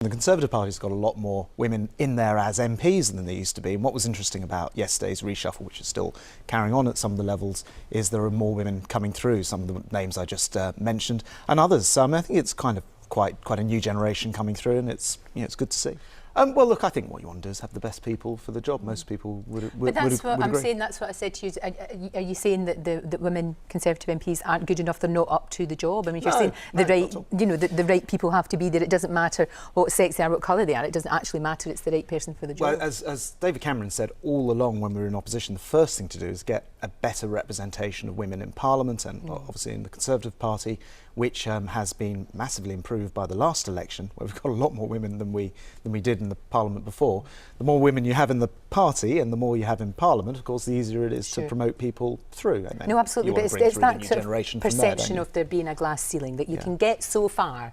The Conservative Party's got a lot more women in there as MPs than there used to be. And what was interesting about yesterday's reshuffle, which is still carrying on at some of the levels, is there are more women coming through, some of the names I just mentioned, and others. I think it's kind of quite a new generation coming through, and it's good to see. Well, look, I think what you want to do is have the best people for the job. Most people would But that's what I'm agree. saying. That's what I said to you. Are you saying that the women Conservative MPs aren't good enough? They're not up to the job. I mean, you're saying the right people have to be there. It doesn't matter what sex they are, what colour they are. It doesn't actually matter. It's the right person for the job. Well, as David Cameron said all along when we were in opposition, the first thing to do is get a better representation of women in Parliament and obviously in the Conservative Party, which has been massively improved by the last election, where we've got a lot more women than we did in the Parliament before. The more women you have in the party and the more you have in Parliament, of course, the easier it is to promote people through. And no, absolutely, but it's that sort of perception of there being a glass ceiling, that you can get so far,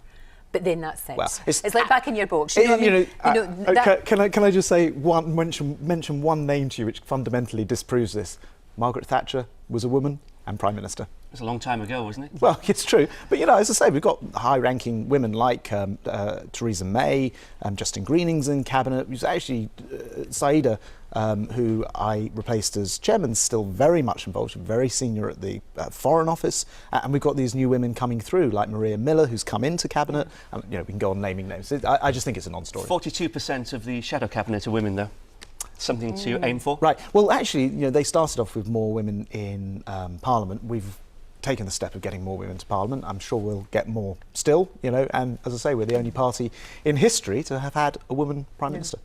but then that's it. Well, it's like back in your box. You know what I mean? Can I just say mention one name to you which fundamentally disproves this? Margaret Thatcher was a woman and Prime Minister. It was a long time ago, wasn't it? Well, it's true. But, as I say, we've got high-ranking women like Theresa May, Justine Greening's in Cabinet. It was actually Saida, who I replaced as chairman, still very much involved, very senior at the Foreign Office. And we've got these new women coming through, like Maria Miller, who's come into Cabinet. We can go on naming names. I just think it's a non-story. 42% of the shadow cabinet are women, though. Something to aim for. Right. Well, actually, they started off with more women in Parliament. We've taken the step of getting more women to Parliament. I'm sure we'll get more still, and as I say, we're the only party in history to have had a woman Prime Minister.